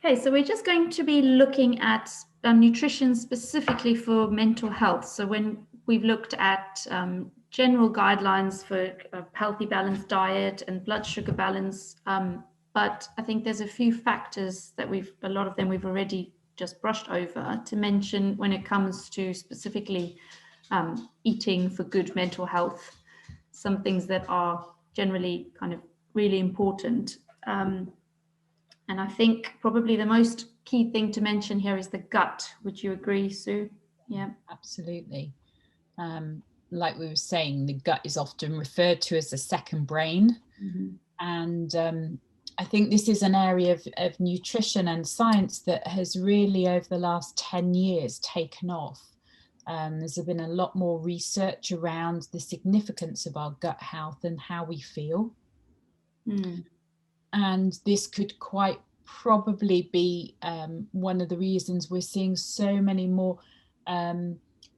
Okay, so we're just going to be looking at nutrition specifically for mental health. So when we've looked at general guidelines for a healthy balanced diet and blood sugar balance, but I think there's a few factors that a lot of them we've already just brushed over to mention when it comes to specifically eating for good mental health, some things that are generally kind of really important. And I think probably the most key thing to mention here is the gut. Would you agree, Sue? Yeah. Absolutely. Like we were saying, the gut is often referred to as the second brain. Mm-hmm. And I think this is an area of nutrition and science that has really, over the last 10 years, taken off. There's been a lot more research around the significance of our gut health and how we feel. Mm. And this could quite probably be one of the reasons we're seeing so many more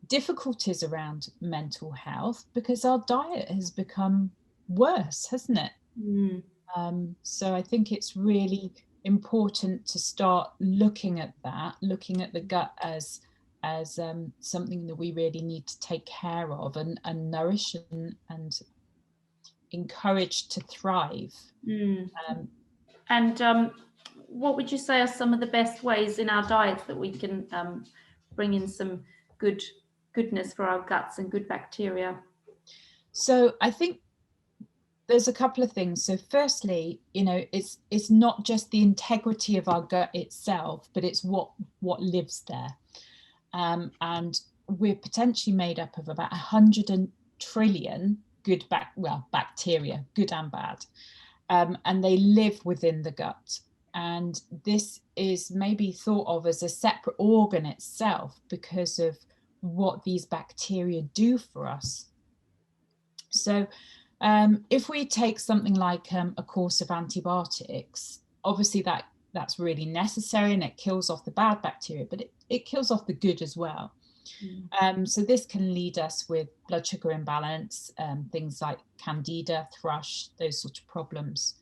difficulties around mental health, because our diet has become worse, hasn't it? Mm. So I think it's really important to start looking at that, looking at the gut as something that we really need to take care of and nourish and encourage to thrive. Mm. And what would you say are some of the best ways in our diets that we can bring in some goodness for our guts and good bacteria? So I think there's a couple of things. So firstly, it's not just the integrity of our gut itself, but it's what lives there. And we're potentially made up of about 100 trillion bacteria, good and bad. And they live within the gut. And this is maybe thought of as a separate organ itself because of what these bacteria do for us. So if we take something like a course of antibiotics, obviously that's really necessary and it kills off the bad bacteria, but it kills off the good as well. So this can lead us with blood sugar imbalance, things like candida, thrush, those sort of problems.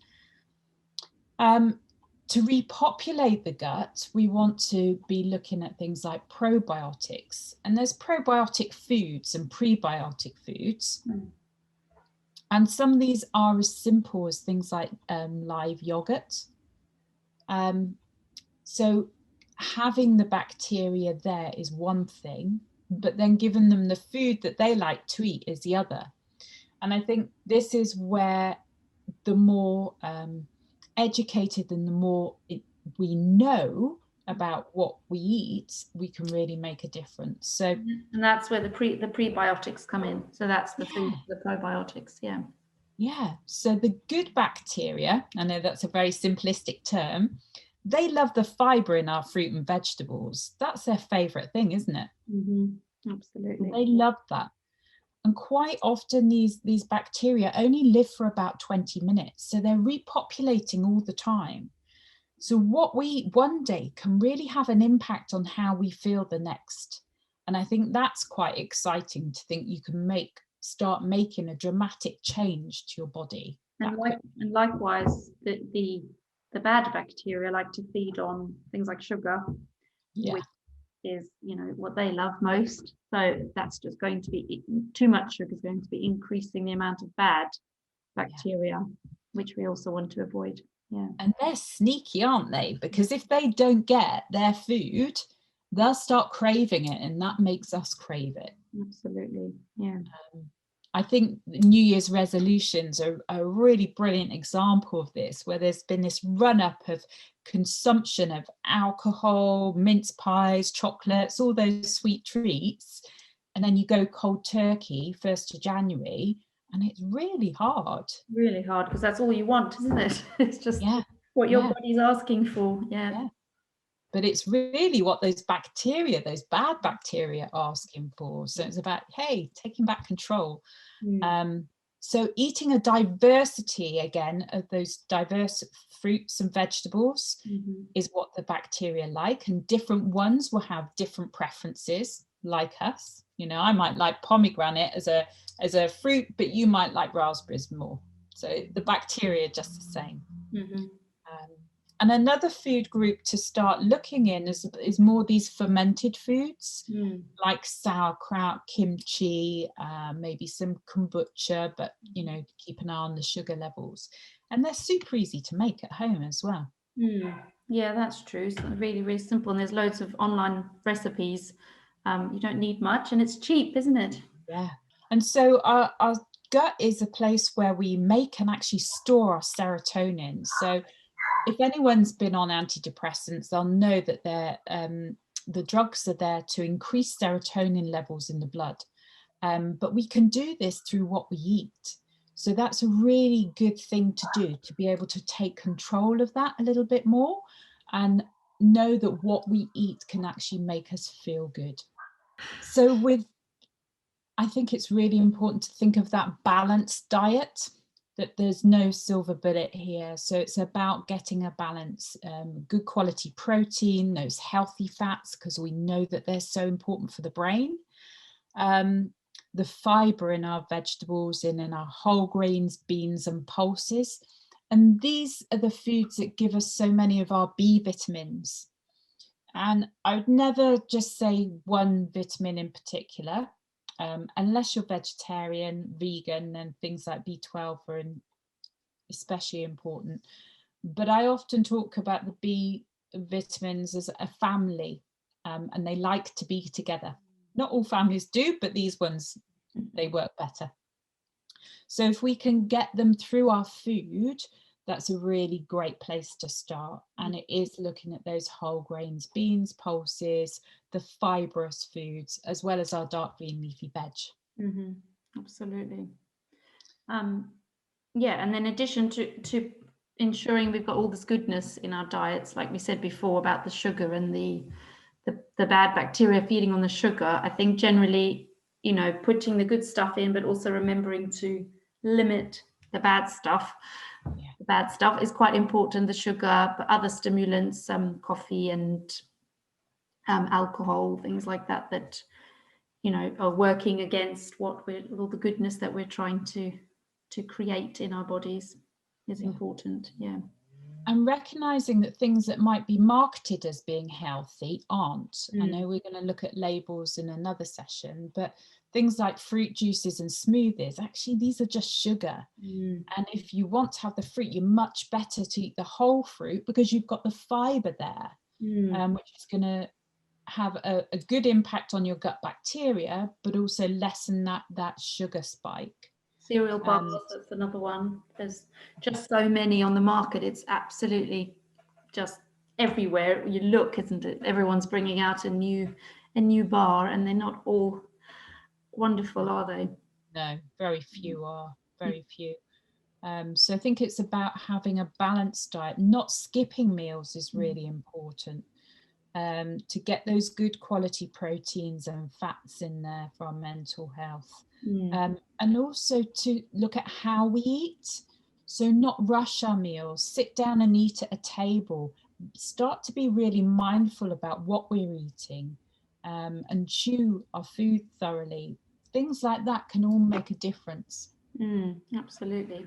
To repopulate the gut, we want to be looking at things like probiotics. And there's probiotic foods and prebiotic foods. And some of these are as simple as things like live yogurt. So having the bacteria there is one thing, but then giving them the food that they like to eat is the other. And I think this is where the more educated and the more we know about what we eat, we can really make a difference. So, and that's where the prebiotics come in. So that's the food, the probiotics. Yeah. So the good bacteria, I know that's a very simplistic term, they love the fiber in our fruit and vegetables. That's their favorite thing, isn't it? Mm-hmm. Absolutely. They love that. And quite often these bacteria only live for about 20 minutes. So they're repopulating all the time. So what we eat one day can really have an impact on how we feel the next. And I think that's quite exciting to think you can start making a dramatic change to your body. And likewise, the bad bacteria like to feed on things like sugar, which is what they love most. So that's just going to be too much sugar is going to be increasing the amount of bad bacteria, which we also want to avoid. And they're sneaky, aren't they? Because if they don't get their food, they'll start craving it, and that makes us crave it. Absolutely. I think New Year's resolutions are a really brilliant example of this, where there's been this run-up of consumption of alcohol, mince pies, chocolates, all those sweet treats, and then you go cold turkey 1st of January, and it's really hard. Really hard, because that's all you want, isn't it? It's just what your body's asking for. Yeah. But it's really what those bacteria, those bad bacteria, are asking for. So it's about, hey, taking back control. So eating a diversity, again, of those diverse fruits and vegetables is what the bacteria like. And different ones will have different preferences, like us. I might like pomegranate as a fruit, but you might like raspberries more. So the bacteria are just the same. And another food group to start looking in is more these fermented foods, like sauerkraut, kimchi, maybe some kombucha, but keep an eye on the sugar levels. And they're super easy to make at home as well. Yeah, that's true. It's really, really simple, and there's loads of online recipes. You don't need much, and it's cheap, isn't it? Yeah. And so our gut is a place where we make and actually store our serotonin. So if anyone's been on antidepressants, they'll know that the drugs are there to increase serotonin levels in the blood. But we can do this through what we eat. So that's a really good thing to do, to be able to take control of that a little bit more and know that what we eat can actually make us feel good. So I think it's really important to think of that balanced diet, that there's no silver bullet here. So it's about getting a balance, good quality protein, those healthy fats, because we know that they're so important for the brain. The fiber in our vegetables, in our whole grains, beans and pulses. And these are the foods that give us so many of our B vitamins. And I would never just say one vitamin in particular, unless you're vegetarian, vegan, and things like B12 are especially important. But I often talk about the B vitamins as a family, and they like to be together. Not all families do, but these ones, they work better. So if we can get them through our food, that's a really great place to start. And it is looking at those whole grains, beans, pulses, the fibrous foods, as well as our dark green leafy veg. Absolutely. Yeah, and in addition to ensuring we've got all this goodness in our diets, like we said before about the sugar and the bad bacteria feeding on the sugar, I think generally, putting the good stuff in, but also remembering to limit the bad stuff. Yeah. The bad stuff is quite important, the sugar, but other stimulants, coffee and alcohol, things like that are working against all the goodness that we're trying to create in our bodies is important. Yeah. And recognizing that things that might be marketed as being healthy aren't. I know we're going to look at labels in another session, but things like fruit juices and smoothies, actually, these are just sugar. And if you want to have the fruit, you're much better to eat the whole fruit because you've got the fiber there, which is going to have a good impact on your gut bacteria, but also lessen that sugar spike. Cereal bars, that's another one. There's just so many on the market. It's absolutely just everywhere you look, isn't it? Everyone's bringing out a new bar, and they're not all wonderful, are they? No, very few are, very few. So I think it's about having a balanced diet. Not skipping meals is really important, to get those good quality proteins and fats in there for our mental health. And also to look at how we eat. So not rush our meals, sit down and eat at a table, start to be really mindful about what we're eating, and chew our food thoroughly. Things like that can all make a difference. Absolutely.